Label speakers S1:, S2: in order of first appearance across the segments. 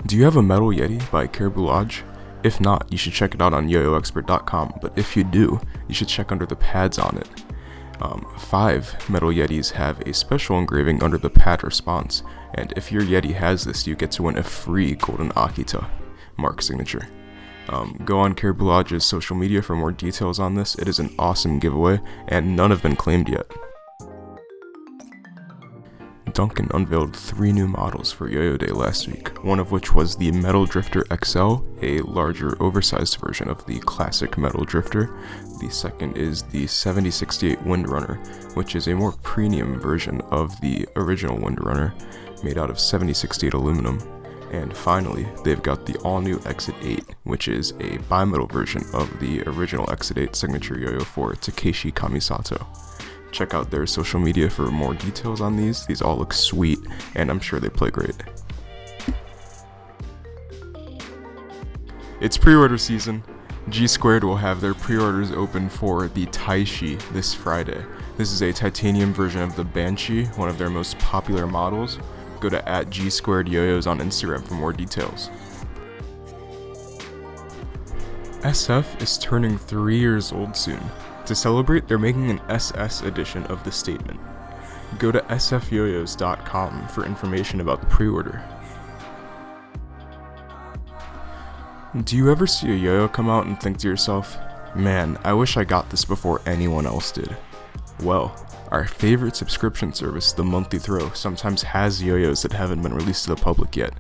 S1: Do you have a metal Yeti by CLYW? If not, you should check it out on YoYoExpert.com, but if you do, you should check under the pads on it. 5 metal Yetis have a special engraving under the pad response, and if your Yeti has this, you get to win a free golden Akita mark signature. Go on CLYW's social media for more details on this. It is an awesome giveaway, and none have been claimed yet. Duncan unveiled 3 new models for Yo-Yo Day last week, one of which was the Metal Drifter XL, a larger oversized version of the classic Metal Drifter. The second is the 7068 Windrunner, which is a more premium version of the original Windrunner, made out of 7068 aluminum. And finally, they've got the all-new Exit 8, which is a bimetal version of the original Exit 8 signature yo-yo for Takeshi Kamisato. Check out their social media for more details on these. These all look sweet, and I'm sure they play great. It's pre-order season. G2 will have their pre-orders open for the Taishi this Friday. This is a titanium version of the Banshee, one of their most popular models. Go to @G2YoYos on Instagram for more details. SF is turning 3 years old soon. To celebrate, they're making an SS edition of the statement. Go to sfyoyos.com for information about the pre-order. Do you ever see a yo-yo come out and think to yourself, man, I wish I got this before anyone else did? Well, our favorite subscription service, The Monthly Throw, sometimes has yo-yos that haven't been released to the public yet.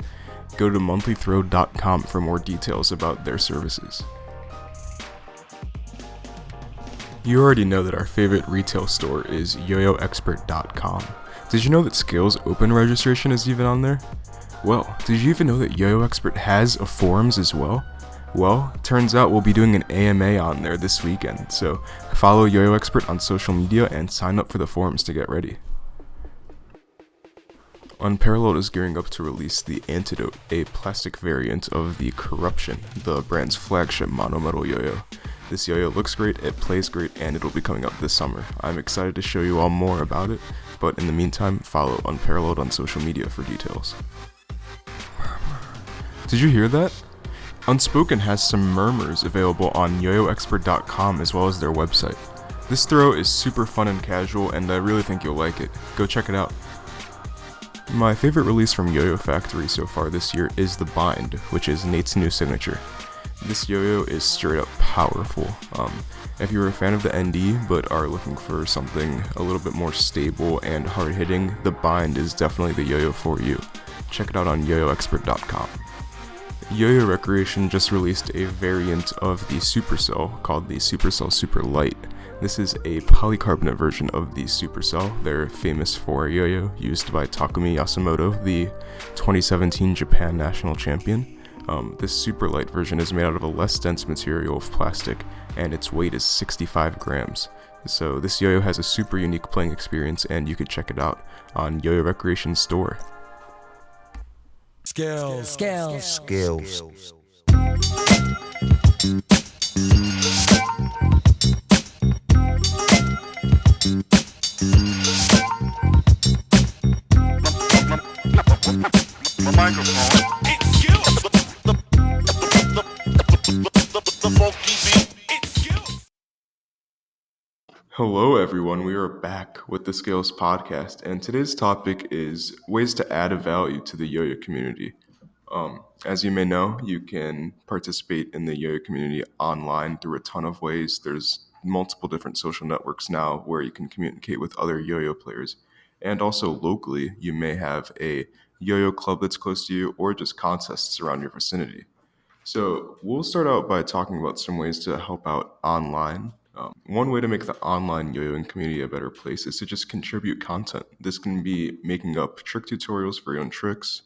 S1: Go to monthlythrow.com for more details about their services. You already know that our favorite retail store is YoYoExpert.com. Did you know that Scales Open registration is even on there? Well, did you even know that YoYoExpert has a forums as well? Well, turns out we'll be doing an AMA on there this weekend, so follow YoYoExpert on social media and sign up for the forums to get ready. UNPRLD is gearing up to release the Antidote, a plastic variant of the Corruption, the brand's flagship mono-metal yo-yo. This yo-yo looks great, it plays great, and it'll be coming out this summer. I'm excited to show you all more about it, but in the meantime, follow UNPRLD on social media for details. Did you hear that? Unspoken has some murmurs available on YoYoExpert.com as well as their website. This throw is super fun and casual, and I really think you'll like it. Go check it out. My favorite release from YoYoFactory so far this year is the Bind, which is Nate's new signature. This yo-yo is straight up powerful. If you're a fan of the ND but are looking for something a little bit more stable and hard-hitting, the Bind is definitely the yo-yo for you. Check it out on YoYoExpert.com. Yoyorecreation just released a variant of the Supercell called the Supercell Super Light. This is a polycarbonate version of the Supercell. They're famous for a yo-yo used by Takumi Yasumoto, the 2017 Japan national champion. This super light version is made out of a less dense material of plastic, and its weight is 65 grams. So this yo-yo has a super unique playing experience, and you can check it out on Yoyorecreation's store.
S2: Skills.
S3: My microphone. It's skills. The funky beat. It's skills.
S1: Hello everyone, we are back with the Scales podcast, and today's topic is ways to add a value to the yo-yo community. As you may know, you can participate in the yo-yo community online through a ton of ways. There's multiple different social networks now where you can communicate with other yo-yo players. And also locally, you may have a yo-yo club that's close to you or just contests around your vicinity. So we'll start out by talking about some ways to help out online. One way to make the online yo-yoing community a better place is to just contribute content. This can be making up trick tutorials for your own tricks.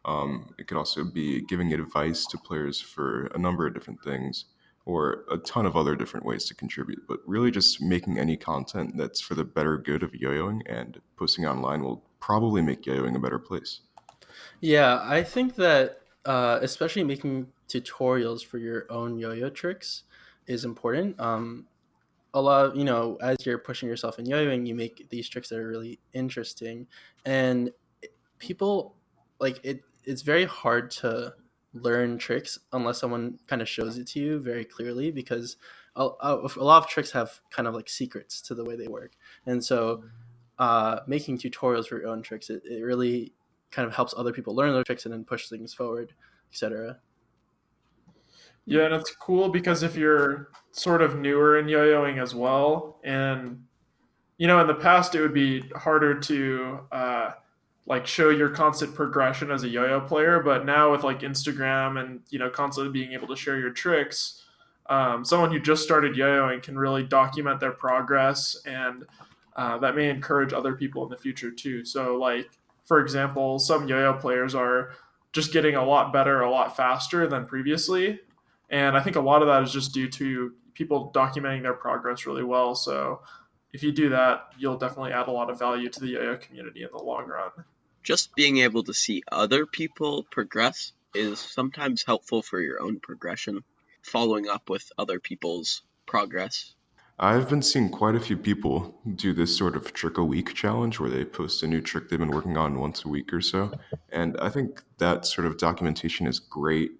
S1: It could also be giving advice to players for a number of different things, or a ton of other different ways to contribute. But really just making any content that's for the better good of yo-yoing and posting online will probably make yo-yoing a better place.
S4: Yeah, I think that especially making tutorials for your own yo-yo tricks is important. A lot of, as you're pushing yourself in yo-yoing, you make these tricks that are really interesting, and people like it. It's very hard to learn tricks unless someone kind of shows it to you very clearly, because a lot of tricks have kind of like secrets to the way they work. And so making tutorials for your own tricks, it really kind of helps other people learn those tricks and then push things forward, etc.
S2: Yeah, and it's cool because if you're sort of newer in yo-yoing as well, and in the past it would be harder to like show your constant progression as a yo-yo player, but now with like Instagram and constantly being able to share your tricks, someone who just started yo-yoing can really document their progress, and that may encourage other people in the future too. So, like for example, some yo-yo players are just getting a lot better, a lot faster than previously, and I think a lot of that is just due to people documenting their progress really well. So if you do that, you'll definitely add a lot of value to the yo-yo community in the long run.
S5: Just being able to see other people progress is sometimes helpful for your own progression, following up with other people's progress.
S1: I've been seeing quite a few people do this sort of trick a week challenge where they post a new trick they've been working on once a week or so. And I think that sort of documentation is great.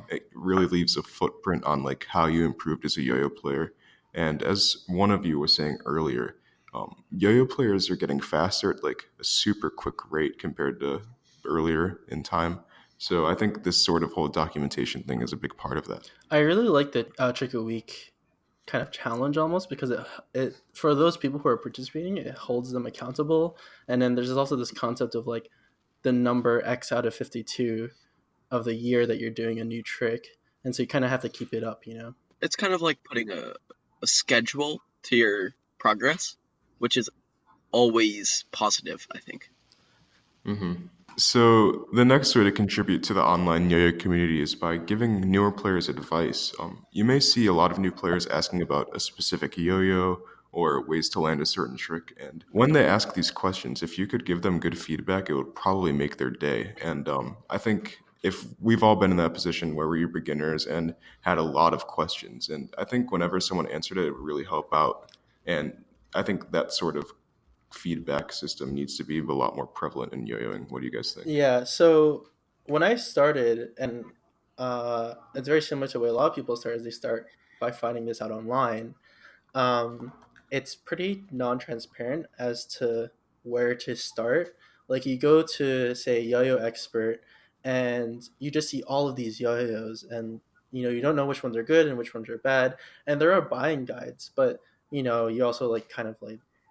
S1: It really leaves a footprint on like how you improved as a yo-yo player. And as one of you was saying earlier, yo-yo players are getting faster at like a super quick rate compared to earlier in time. So I think this sort of whole documentation thing is a big part of that.
S4: I really like the trick a week kind of challenge almost, because it for those people who are participating, it holds them accountable. And then there's also this concept of like the number X out of 52 of the year that you're doing a new trick, and so you kind of have to keep it up.
S5: It's kind of like putting a schedule to your progress, which is always positive, I think.
S1: So the next way to contribute to the online yo-yo community is by giving newer players advice. You may see a lot of new players asking about a specific yo-yo or ways to land a certain trick, and when they ask these questions, if you could give them good feedback, it would probably make their day. And I think if we've all been in that position where we were beginners and had a lot of questions, and I think whenever someone answered it, it would really help out. And I think that sort of feedback system needs to be a lot more prevalent in yo-yoing. What do you guys think?
S4: Yeah, so when I started, and it's very similar to the way a lot of people start, is they start by finding this out online. um, it's pretty non-transparent as to where to start. Like you go to say YoYoExpert, and you just see all of these yo-yos, and you don't know which ones are good and which ones are bad. And there are buying guides, but you also like kind of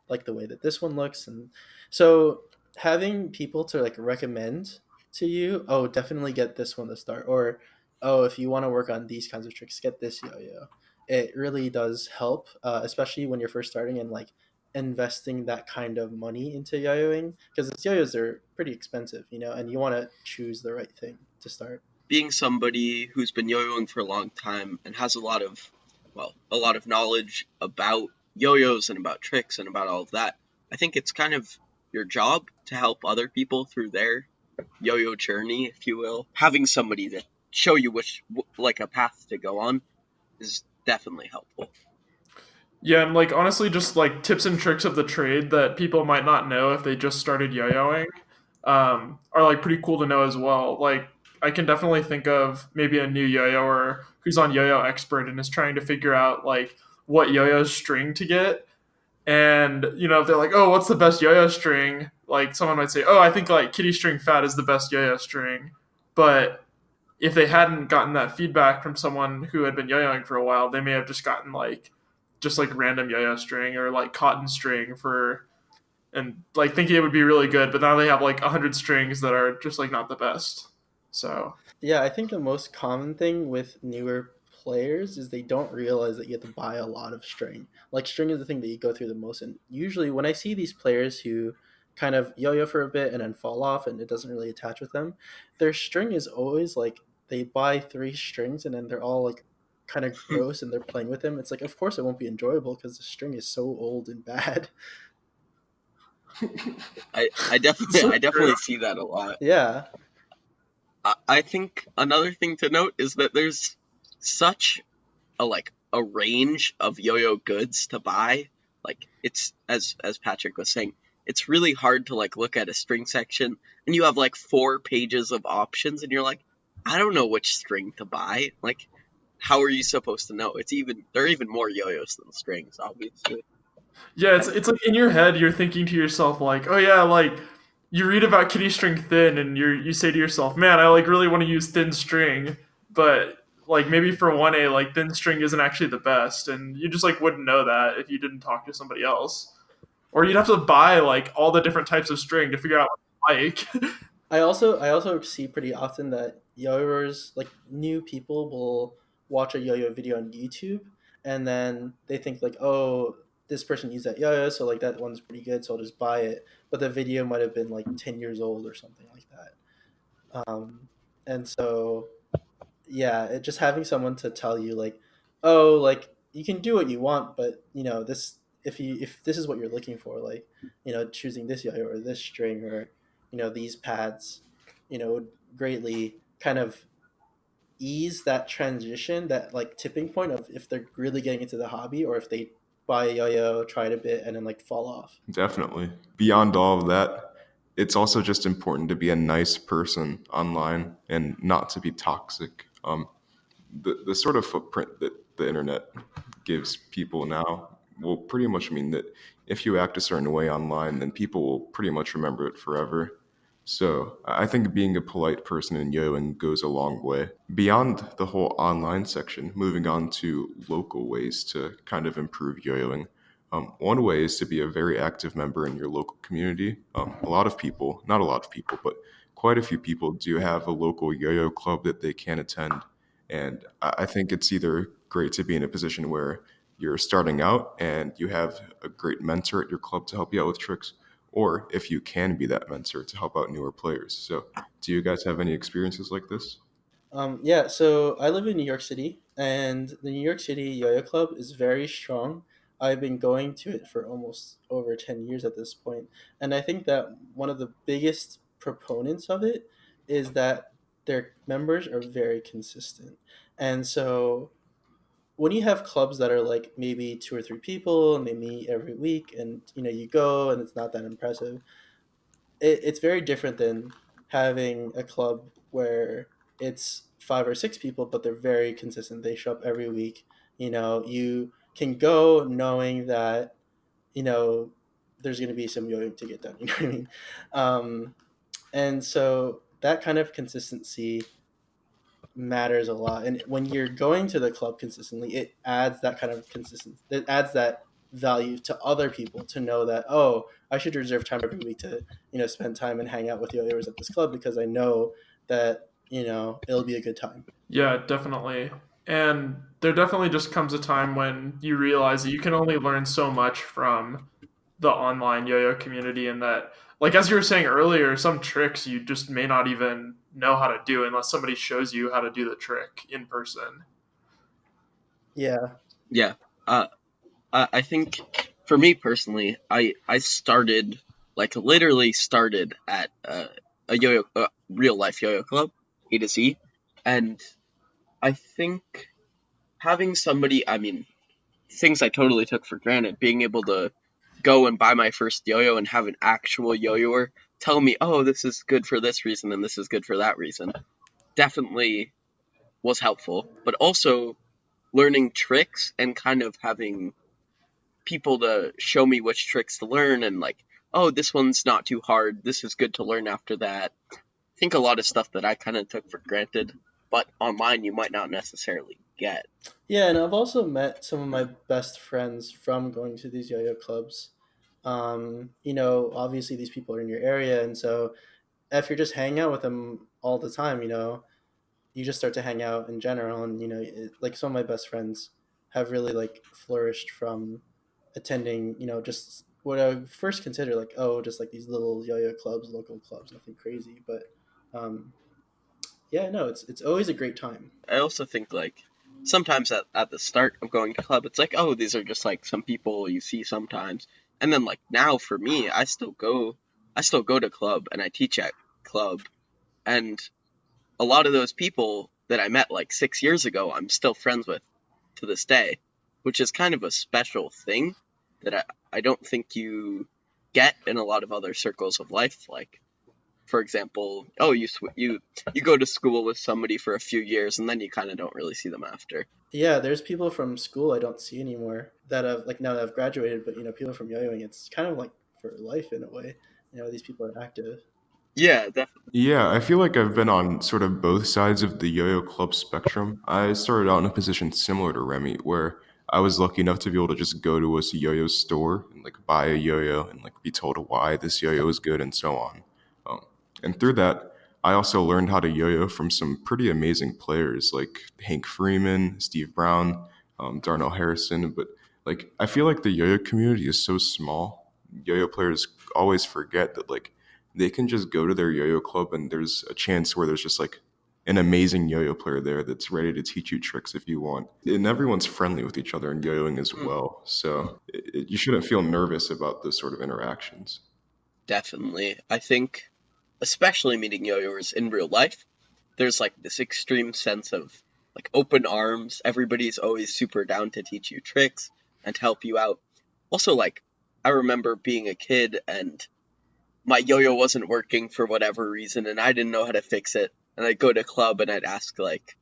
S4: like the way that this one looks. And so having people to like recommend to you, oh, definitely get this one to start, or oh, if you want to work on these kinds of tricks, get this yo-yo. It really does help, especially when you're first starting and like investing that kind of money into yo-yoing, because yo-yos are pretty expensive, and you want to choose the right thing to start.
S5: Being somebody who's been yo-yoing for a long time and has a lot of knowledge about yo-yos and about tricks and about all of that, I think it's kind of your job to help other people through their yo-yo journey, if you will. Having somebody to show you like a path to go on is definitely helpful.
S2: Yeah, and like honestly, just like tips and tricks of the trade that people might not know if they just started yo-yoing are like pretty cool to know as well. Like I can definitely think of maybe a new yo-yoer who's on YoYoExpert and is trying to figure out like what yo-yo string to get. And if they're like, oh, what's the best yo-yo string? Like someone might say, oh, I think like kitty string fat is the best yo-yo string. But if they hadn't gotten that feedback from someone who had been yo-yoing for a while, they may have just gotten like random yo-yo string or like cotton string and like thinking it would be really good, but now they have like 100 strings that are just like not the best. So
S4: Yeah, I think the most common thing with newer players is they don't realize that you have to buy a lot of string. Like string is the thing that you go through the most, and usually when I see these players who kind of yo-yo for a bit and then fall off and it doesn't really attach with them, their string is always like they buy three strings and then they're all like kind of gross and they're playing with them. It's like, of course it won't be enjoyable because the string is so old and bad.
S5: I definitely see that a lot.
S4: Yeah.
S5: I think another thing to note is that there's such a range of yo-yo goods to buy. Like it's as Patrick was saying, it's really hard to like look at a string section and you have like 4 pages of options and you're like, I don't know which string to buy. Like, how are you supposed to know? There are even more yo-yos than strings, obviously.
S2: Yeah, it's like in your head you're thinking to yourself like, oh yeah, like you read about kitty string thin and you say to yourself, man, I like really want to use thin string, but like maybe for 1A like thin string isn't actually the best, and you just like wouldn't know that if you didn't talk to somebody else. Or you'd have to buy like all the different types of string to figure out what you like.
S4: I also see pretty often that yo-yoers, like new people, will watch a yo-yo video on YouTube, and then they think like, oh, this person used that yo-yo, so like that one's pretty good, so I'll just buy it. But the video might have been like 10 years old or something like that. And so yeah, just having someone to tell you like, oh, like you can do what you want, but this, if this is what you're looking for, like choosing this yo-yo or this string or these pads, would greatly kind of ease that transition, that like tipping point of if they're really getting into the hobby or if they buy a yo-yo, try it a bit, and then like fall off.
S1: Definitely. Beyond all of that, it's also just important to be a nice person online and not to be toxic. The sort of footprint that the internet gives people now will pretty much mean that if you act a certain way online, then people will pretty much remember it forever. So I think being a polite person in yoing goes a long way. Beyond the whole online section, moving on to local ways to kind of improve yoyoing. One way is to be a very active member in your local community. A lot of people, not a lot of people, but quite a few people do have a local yo-yo club that they can attend. And I think it's either great to be in a position where you're starting out and you have a great mentor at your club to help you out with tricks, or if you can be that mentor to help out newer players. So, do you guys have any experiences like this?
S4: Yeah, so I live in New York City, and the New York City Yo-Yo Club is very strong. I've been going to it for almost over 10 years at this point, and I think that one of the biggest proponents of it is that their members are very consistent. And so when you have clubs that are like maybe two or three people and they meet every week and you go and it's not that impressive, it's very different than having a club where it's five or six people, but they're very consistent. They show up every week. You can go knowing that you know there's going to be some yoga to get done. You know what I mean? And so that kind of consistency matters a lot. And when you're going to the club consistently, it adds that kind of consistency. It adds that value to other people to know that, oh, I should reserve time every week to spend time and hang out with yo-yoers at this club because I know that it'll be a good time.
S2: Yeah, definitely. And there definitely just comes a time when you realize that you can only learn so much from the online yo-yo community, and that like as you were saying earlier, some tricks you just may not even know how to do unless somebody shows you how to do the trick in person.
S4: Yeah.
S5: Yeah. Uh, I think for me personally, I started like literally started at a yo-yo real life yo-yo club, A to Z, and I think having somebody, I mean, things I totally took for granted, being able to go and buy my first yo-yo and have an actual yo-yoer tell me, oh, this is good for this reason and this is good for that reason, definitely was helpful. But also learning tricks and kind of having people to show me which tricks to learn and like, oh, this one's not too hard. This is good to learn after that. I think a lot of stuff that I kind of took for granted, but online you might not necessarily get.
S4: Yeah, and I've also met some of my best friends from going to these yo-yo clubs. Obviously these people are in your area, and so if you're just hanging out with them all the time, you just start to hang out in general, and like some of my best friends have really like flourished from attending just what I would first consider like, oh, just like these little yo-yo clubs, local clubs, nothing crazy, but um yeah, no, it's always a great time.
S5: I also think like sometimes at the start of going to club, it's like, oh, these are just like some people you see sometimes. And then like now for me, I still go to club and I teach at club. And a lot of those people that I met like 6 years ago, I'm still friends with to this day, which is kind of a special thing that I don't think you get in a lot of other circles of life. Like for example, oh, you go to school with somebody for a few years and then you kind of don't really see them after.
S4: Yeah, there's people from school I don't see anymore that have like now that have graduated, but people from yo-yoing, it's kind of like for life in a way. These people are active.
S5: Yeah, definitely.
S1: Yeah, I feel like I've been on sort of both sides of the yo-yo club spectrum. I started out in a position similar to Remy, where I was lucky enough to be able to just go to a yo-yo store and like buy a yo-yo and like be told why this yo-yo is good and so on. Um, and through that, I also learned how to yo-yo from some pretty amazing players like Hank Freeman, Steve Brown, Darnell Harrison. But like, I feel like the yo-yo community is so small. Yo-yo players always forget that like they can just go to their yo-yo club and there's a chance where there's just like an amazing yo-yo player there that's ready to teach you tricks if you want. And everyone's friendly with each other in yo-yoing as
S5: Mm,
S1: well. So you shouldn't feel nervous about those sort of interactions.
S5: definitely. I think, especially meeting yo-yoers in real life, there's like this extreme sense of like open arms. Everybody's always super down to teach you tricks and to help you out. Also, like, I remember being a kid and my yo-yo wasn't working for whatever reason and I didn't know how to fix it. And I'd go to club and I'd ask like,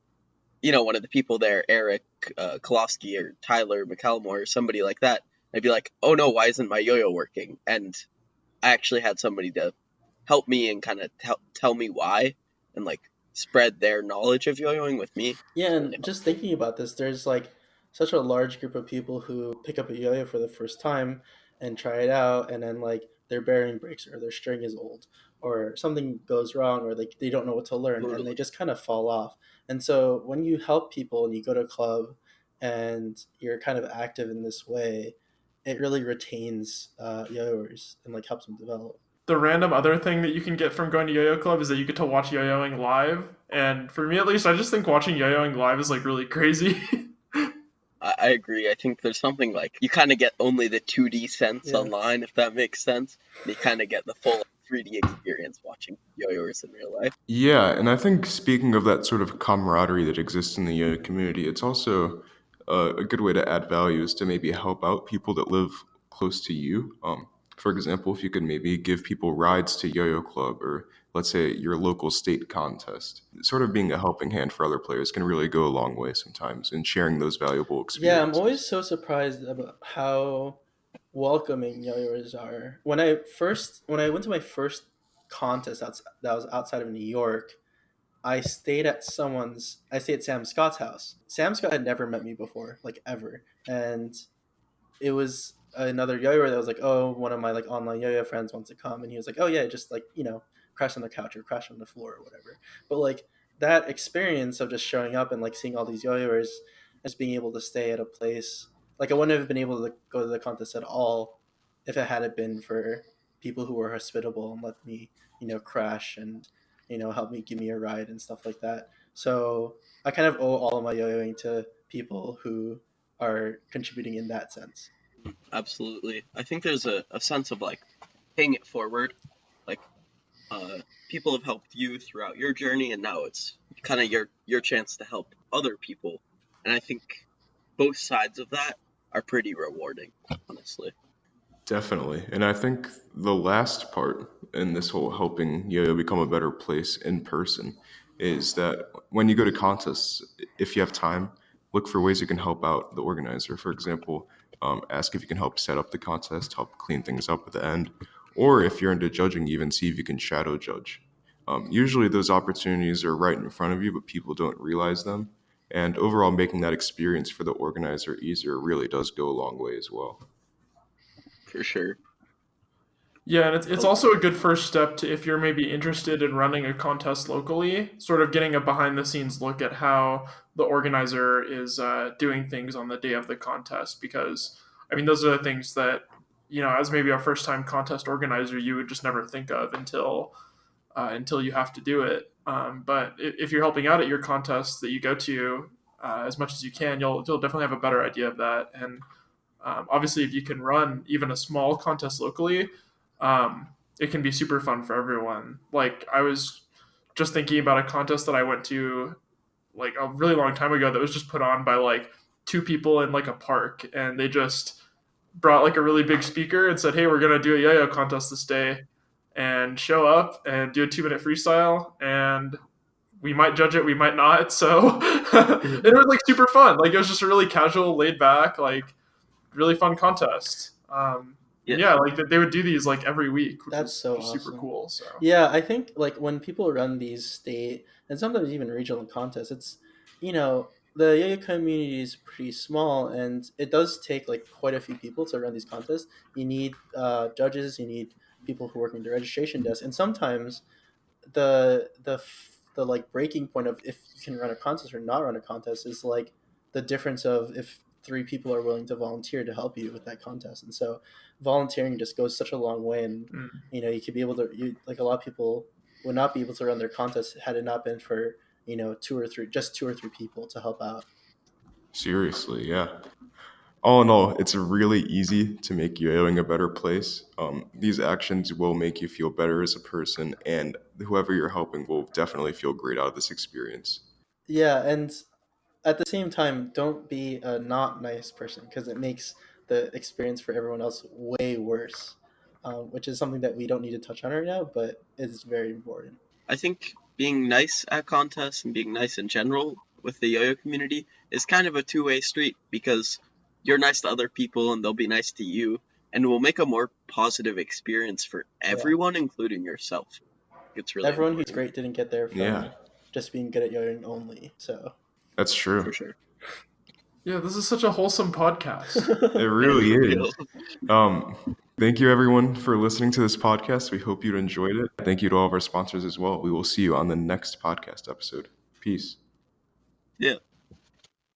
S5: one of the people there, Eric Kolofsky or Tyler McElmore or somebody like that. I'd be like, oh no, why isn't my yo-yo working? And I actually had somebody to help me and kind of tell me why and like spread their knowledge of yo-yoing with me.
S4: Yeah,
S5: Really
S4: and
S5: helped.
S4: just thinking about this, there's like such a large group of people who pick up a yo-yo for the first time and try it out, and then like their bearing breaks or their string is old or something goes wrong or like they don't know what to learn and they
S5: Totally.
S4: just kind of fall off. And so when you help people and you go to a club and you're kind of active in this way, it really retains yo-yoers and like helps them develop.
S2: The random other thing that you can get from going to Yo-Yo Club is that you get to watch yo-yoing live. And for me at least, I just think watching yo-yoing live is like really crazy.
S5: I agree. I think there's something like you kind of get only the 2D sense
S4: Yeah.
S5: online, if that makes sense. And you kind of get the full 3D experience watching yo-yoers in real life.
S1: Yeah, and I think speaking of that sort of camaraderie that exists in the yo-yo community, it's also a good way to add value is to maybe help out people that live close to you. For example, if you could maybe give people rides to yo-yo club or let's say your local state contest, sort of being a helping hand for other players can really go a long way sometimes in sharing those valuable
S4: Yeah, I'm always
S1: experiences.
S4: so surprised about how welcoming yo-yoers are. When I went to my first contest that was outside of New York, I stayed at Sam Scott's house. Sam Scott had never met me before, like ever. And it was another yo-yo that was like, oh, one of my like online yo-yo friends wants to come, and he was like, oh yeah, just like crash on the couch or crash on the floor or whatever. But like that experience of just showing up and like seeing all these yo-yoers, just being able to stay at a place, like I wouldn't have been able to go to the contest at all if it hadn't been for people who were hospitable and let me crash and help me give me a ride and stuff like that. So I kind of owe all of my yo-yoing to people who are contributing in that sense.
S5: Absolutely. I think there's a sense of like paying it forward. Like people have helped you throughout your journey and now it's kind of your chance to help other people. And I think both sides of that are pretty rewarding, honestly.
S1: Definitely. And I think the last part in this whole helping yo-yo become a better place in person is that when you go to contests, if you have time, look for ways you can help out the organizer. For example, ask if you can help set up the contest, help clean things up at the end, or if you're into judging, even see if you can shadow judge. Usually those opportunities are right in front of you, but people don't realize them. And overall, making that experience for the organizer easier really does go a long way as well.
S5: For sure.
S2: Yeah, and it's
S5: Oh,
S2: also a good first step to if you're maybe interested in running a contest locally, sort of getting a behind the scenes look at how the organizer is doing things on the day of the contest. Because I mean, those are the things that as maybe a first time contest organizer, you would just never think of until you have to do it. But if you're helping out at your contests that you go to as much as you can, you'll definitely have a better idea of that. And obviously, if you can run even a small contest locally, it can be super fun for everyone. Like I was just thinking about a contest that I went to like a really long time ago that was just put on by like two people in like a park, and they just brought like a really big speaker and said, "Hey, we're gonna do a yo-yo contest this day." and show up and do a 2-minute freestyle, and we might judge it, we might not. So it was like super fun. Like it was just a really casual, laid back, like really fun contest. Yeah, like they would do these like every week, which
S4: That's
S2: is
S4: so
S2: just super
S4: awesome.
S2: cool. So
S4: Yeah, I think like when people run these state and sometimes even regional contests, it's the yo-yo community is pretty small, and it does take like quite a few people to run these contests. You need judges, you need people who work in the registration desk, and sometimes the like breaking point of if you can run a contest or not run a contest is like the difference of if three people are willing to volunteer to help you with that contest. And so volunteering just goes such a long way, and you could be able to like a lot of people would not be able to run their contest had it not been for two or three people to help out.
S1: Seriously, yeah. All in all, it's really easy to make yo-yoing a better place. These actions will make you feel better as a person, and whoever you're helping will definitely feel great out of this experience.
S4: Yeah, and at the same time, don't be a not nice person, because it makes the experience for everyone else way worse, which is something that we don't need to touch on right now, but it's very important.
S5: I think being nice at contests and being nice in general with the yo-yo community is kind of a two-way street, because you're nice to other people and they'll be nice to you, and it will make a more positive experience for everyone, including yourself. It's really
S4: Everyone who's
S5: important.
S4: great didn't get there from
S1: Yeah.
S4: just being good at yo-yoing only. So
S1: That's true.
S5: For sure.
S2: yeah, this is such a wholesome podcast.
S1: It really
S5: Real.
S1: is. Thank you everyone for listening to this podcast. We hope you enjoyed it. Thank you to all of our sponsors as well. We will see you on the next podcast episode. Peace.
S5: Yeah.